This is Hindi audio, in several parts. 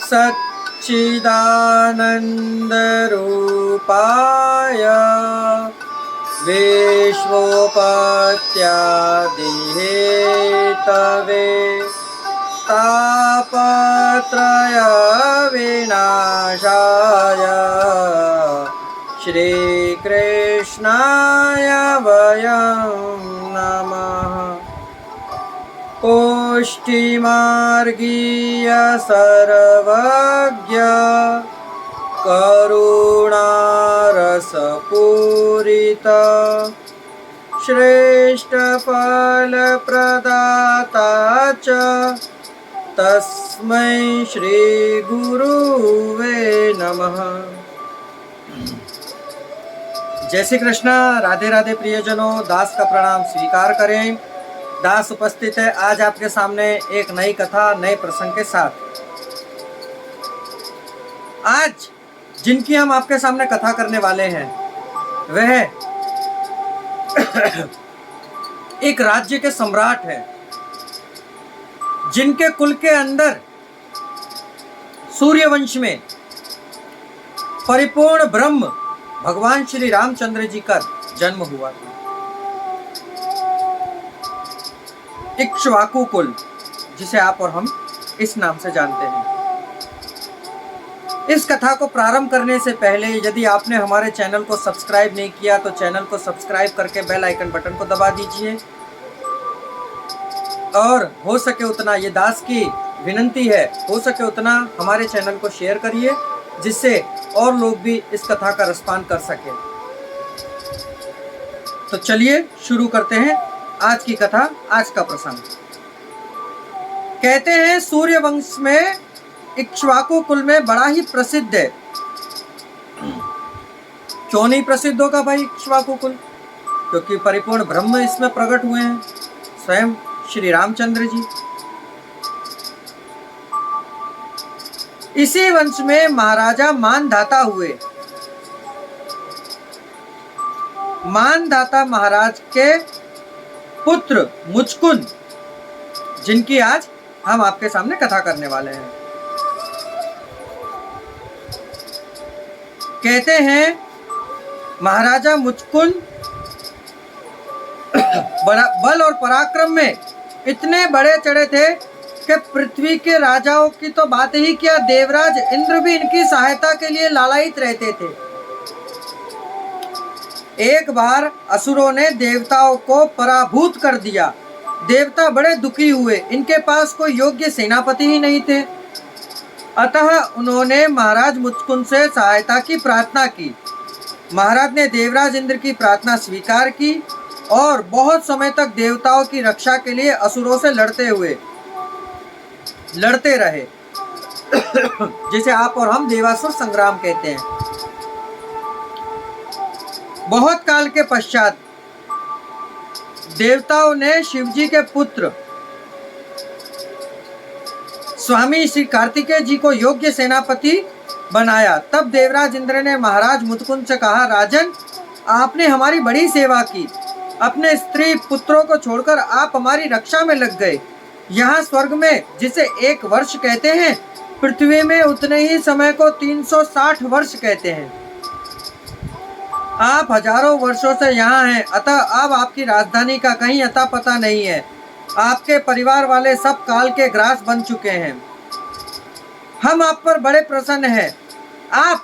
सच्चिदानन्दरूपाय विश्वोपत्यादिहेतवे तापत्रयविनाशाय श्रीकृष्णाय वयं नमः। पुष्टिमार्गीय सर्वज्ञ करुणारसपूरित श्रेष्ठफलप्रदाता च तस्मै श्रीगुरुवे नमः। जय श्री कृष्ण। राधे राधे प्रियजनों, दास का प्रणाम स्वीकार करें। दास उपस्थित है आज आपके सामने एक नई कथा नए प्रसंग के साथ। आज जिनकी हम आपके सामने कथा करने वाले हैं वह एक राज्य के सम्राट हैं, जिनके कुल के अंदर सूर्यवंश में परिपूर्ण ब्रह्म भगवान श्री रामचंद्र जी का जन्म हुआ था। इक्ष्वाकु कुल, जिसे आप और हम इस नाम से जानते हैं। इस कथा को प्रारंभ करने से पहले यदि आपने हमारे चैनल को सब्सक्राइब नहीं किया तो चैनल को सब्सक्राइब करके बेल आइकन बटन को दबा दीजिए, और हो सके उतना, ये दास की विनंती है, हो सके उतना हमारे चैनल को शेयर करिए, जिससे और लोग भी इस कथा का रसपान कर सके। तो चलिए शुरू करते हैं आज की कथा, आज का प्रसंग। कहते हैं सूर्यवंश में इक्ष्वाकु कुल में बड़ा ही प्रसिद्ध है। क्यों नहीं प्रसिद्ध होगा भाई इक्ष्वाकु कुल? क्योंकि परिपूर्ण ब्रह्म इसमें प्रकट हुए हैं, स्वयं श्री रामचंद्र जी। इसी वंश में महाराजा मानधाता हुए। मानधाता महाराज के पुत्र मुचकुंद, जिनकी आज हम आपके सामने कथा करने वाले हैं। कहते हैं महाराजा मुचकुंद बल और पराक्रम में इतने बड़े चढ़े थे कि पृथ्वी के राजाओं की तो बात ही क्या, देवराज इंद्र भी इनकी सहायता के लिए लालायित रहते थे। एक बार असुरों ने देवताओं को पराभूत कर दिया। देवता बड़े दुखी हुए, इनके पास कोई योग्य सेनापति ही नहीं थे। अतः उन्होंने महाराज मुचकुंद से सहायता की प्रार्थना की। महाराज ने देवराज इंद्र की प्रार्थना स्वीकार की और बहुत समय तक देवताओं की रक्षा के लिए असुरों से लड़ते रहे, जिसे आप और हम देवासुर संग्राम कहते हैं। बहुत काल के पश्चात देवताओं ने शिवजी के पुत्र स्वामी श्री कार्तिकेय जी को योग्य सेनापति बनाया। तब देवराज इंद्र ने महाराज मुचकुंद से कहा, राजन, आपने हमारी बड़ी सेवा की। अपने स्त्री पुत्रों को छोड़कर आप हमारी रक्षा में लग गए। यहाँ स्वर्ग में जिसे 1 वर्ष कहते हैं, पृथ्वी में उतने ही समय को 360 वर्ष कहते हैं। आप हजारों वर्षों से यहाँ हैं, अतः अब आपकी राजधानी का कहीं अता पता नहीं है। आपके परिवार वाले सब काल के ग्रास बन चुके हैं। हम आप पर बड़े प्रसन्न हैं। आप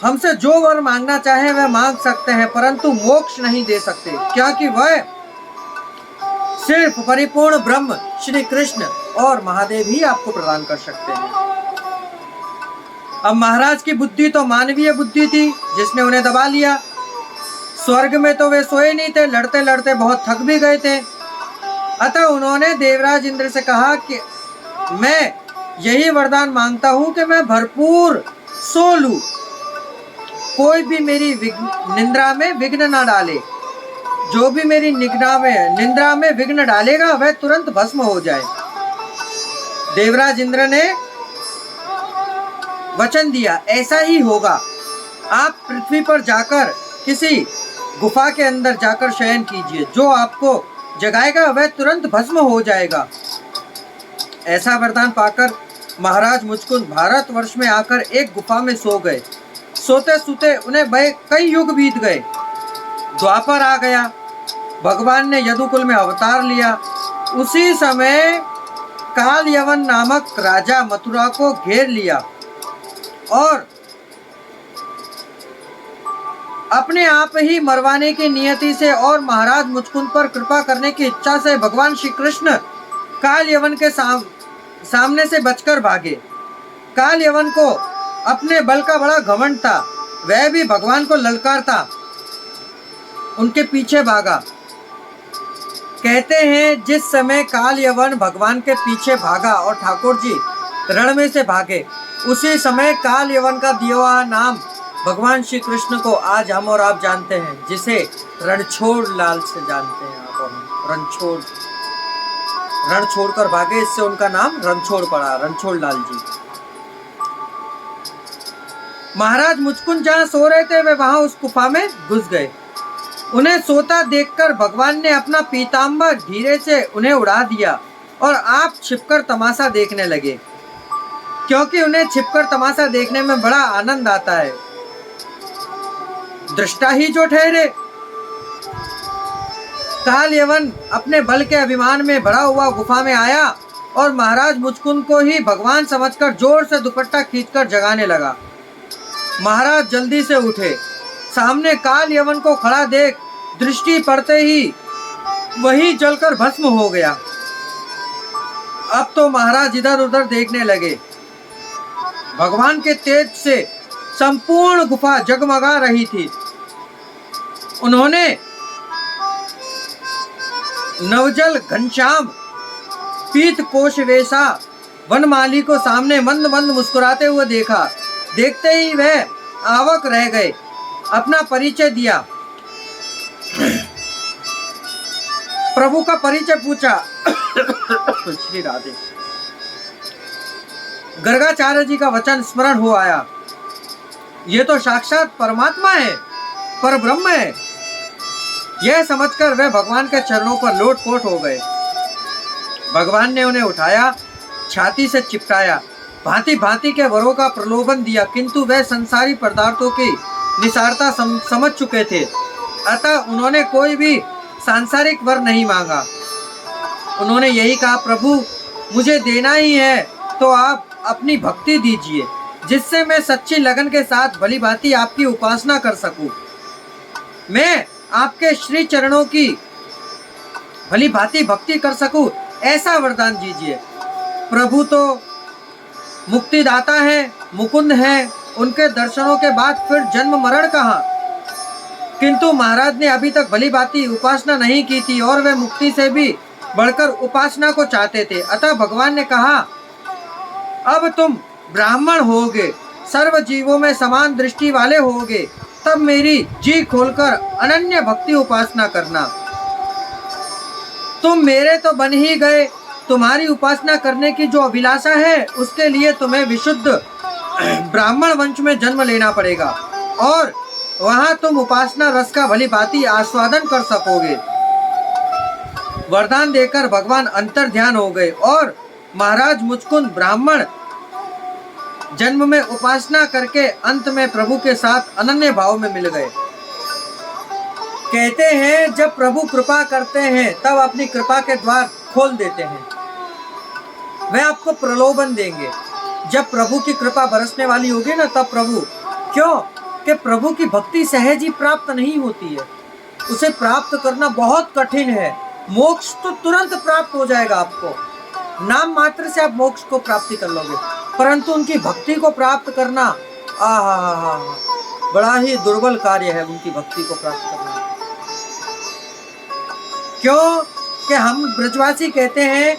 हमसे जो वर मांगना चाहें वह मांग सकते हैं, परंतु मोक्ष नहीं दे सकते, क्योंकि वह सिर्फ परिपूर्ण ब्रह्म श्री कृष्ण और महादेव ही आपको प्रदान कर सकते हैं। अब महाराज की बुद्धि तो मानवीय बुद्धि थी, जिसने उन्हें दबा लिया। स्वर्ग में तो वे सोए नहीं थे, लड़ते लड़ते बहुत थक भी गए थे। अतः उन्होंने देवराज इंद्र से कहा कि मैं यही वरदान मांगता हूं कि मैं भरपूर सो लूं, कोई भी मेरी निंद्रा में विघ्न न डाले। जो भी मेरी निंद्रा में विघ्न डालेगा वह तुरंत भस्म हो जाए। देवराज इंद्र ने वचन दिया, ऐसा ही होगा। आप पृथ्वी पर जाकर किसी गुफा के अंदर जाकर शयन कीजिए, जो आपको जगाएगा वह तुरंत भस्म हो जाएगा। ऐसा वरदान पाकर महाराज मुचकुंद भारतवर्ष में आकर एक गुफा में सो गए। सोते सोते उन्हें कई युग बीत गए। द्वापर आ गया, भगवान ने यदुकुल में अवतार लिया। उसी समय काल यवन नामक राजा मथुरा को घेर लिया और अपने आप ही मरवाने की नियति से और महाराज मुचकुंद पर कृपा करने की इच्छा से भगवान श्री कृष्ण काल यवन के सामने से बचकर भागे। काल यवन को अपने बल का बड़ा घमंड था, वह भी भगवान को ललकारता उनके पीछे भागा। कहते हैं जिस समय काल यवन भगवान के पीछे भागा और ठाकुर जी रण में से भागे, उसी समय काल यवन का दिया हुआ नाम भगवान श्री कृष्ण को आज हम और आप जानते हैं, जिसे रणछोड़ लाल से जानते हैं आप और हम। रण छोड़कर भागे, इससे उनका नाम रणछोड़ पड़ा, रणछोड़ लाल जी। महाराज मुचकुंद जहां सो रहे थे वे वहां उस गुफा में घुस गए। उन्हें सोता देखकर भगवान ने अपना पीताम्बर धीरे से उन्हें उड़ा दिया और आप छिपकर तमाशा देखने लगे, क्योंकि उन्हें छिपकर तमाशा देखने में बड़ा आनंद आता है। दृष्टा ही जो ठहरे। काल यवन अपने बल के अभिमान में भरा हुआ गुफा में आया और महाराज मुचकुंद को ही भगवान समझकर जोर से दुपट्टा खींचकर जगाने लगा। महाराज जल्दी से उठे। सामने काल यवन को खड़ा देख दृष्टि पड़ते ही वही जलकर भस्म हो गया। अब तो महाराज इधर उधर देखने लगे। भगवान के तेज से संपूर्ण गुफा जगमगा रही थी। उन्होंने नवजल घनश्याम पीत कोश वेशा वनमाली को सामने मंद मंद मुस्कुराते हुए देखा। देखते ही वह आवक रह गए। अपना परिचय दिया, प्रभु का परिचय पूछा। श्री राधे। गर्गाचार्य जी का वचन स्मरण हो आया, ये तो साक्षात परमात्मा है, पर ब्रह्म है। यह समझकर वे भगवान के चरणों पर लोटपोट हो गए। भगवान ने उन्हें उठाया, छाती से चिपटाया, भांति भांति के वरों का प्रलोभन दिया, किंतु वे संसारी पदार्थों की निसारता समझ चुके थे। अतः उन्होंने कोई भी सांसारिक वर नहीं मांगा। उन्होंने यही कहा, प्रभु मुझे देना ही है तो आप अपनी भक्ति दीजिए, जिससे मैं सच्ची लगन के साथ भली भांति आपकी उपासना कर सकूं। मैं आपके श्री चरणों की भली भांति भक्ति कर सकूं, ऐसा वरदान दीजिए। प्रभु तो मुक्तिदाता है, मुकुंद है, उनके दर्शनों के बाद फिर जन्म मरण कहाँ। किंतु महाराज ने अभी तक भली भांति उपासना नहीं की थी और वे मुक्ति से भी बढ़कर उपासना को चाहते थे। अतः भगवान ने कहा, अब तुम ब्राह्मण होगे, सर्व जीवों में समान दृष्टि वाले होगे, तब मेरी जी खोलकर अनन्य भक्ति उपासना करना। तुम मेरे तो बन ही गए, तुम्हारी उपासना करने की जो अभिलाषा है उसके लिए तुम्हें विशुद्ध ब्राह्मण वंश में जन्म लेना पड़ेगा और वहां तुम उपासना रस का भली भांति आस्वादन कर सकोगे। वरदान देकर भगवान अंतर ध्यान हो गए और महाराज मुचकुंद ब्राह्मण जन्म में उपासना करके अंत में प्रभु के साथ अनन्य भाव में मिल गए। कहते हैं जब प्रभु कृपा करते हैं तब अपनी कृपा के द्वार खोल देते हैं, वे आपको प्रलोभन देंगे। जब प्रभु की कृपा बरसने वाली होगी ना, तब प्रभु, क्यों कि प्रभु की भक्ति सहज ही प्राप्त नहीं होती है, उसे प्राप्त करना बहुत कठिन है। मोक्ष तो तुरंत प्राप्त हो जाएगा आपको, नाम मात्र से आप मोक्ष को प्राप्ति कर लोगे, परंतु उनकी भक्ति को प्राप्त करना बड़ा ही दुर्बल कार्य है। उनकी भक्ति को प्राप्त करना, क्यों कि हम ब्रजवासी कहते हैं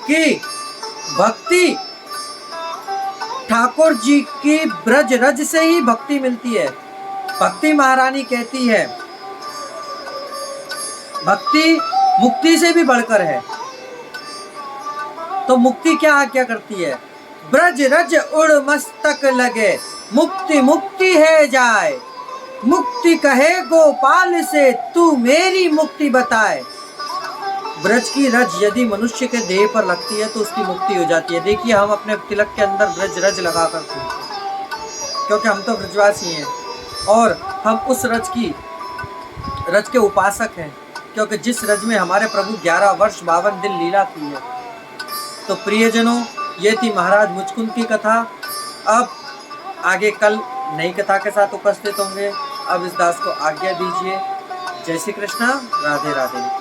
कि भक्ति ठाकुर जी की ब्रज रज से ही भक्ति मिलती है। भक्ति महारानी कहती है भक्ति मुक्ति से भी बढ़कर है। तो मुक्ति क्या आज्ञा करती है? ब्रज रज उड़ मस्तक लगे, मुक्ति मुक्ति है जाए, मुक्ति कहे गोपाल से तू मेरी मुक्ति बताए। ब्रज की रज यदि मनुष्य के देह पर लगती है तो उसकी मुक्ति हो जाती है। देखिए हम अपने तिलक के अंदर ब्रज रज लगा कर घूमते हैं, क्योंकि हम तो ब्रजवासी हैं और हम उस रज के उपासक हैं, क्योंकि जिस रज में हमारे प्रभु 11 वर्ष 52 दिन लीला की है। तो प्रियजनों, ये थी महाराज मुचकुंद की कथा। अब आगे कल नई कथा के साथ उपस्थित होंगे। अब इस दास को आज्ञा दीजिए। जय श्री कृष्णा, राधे राधे।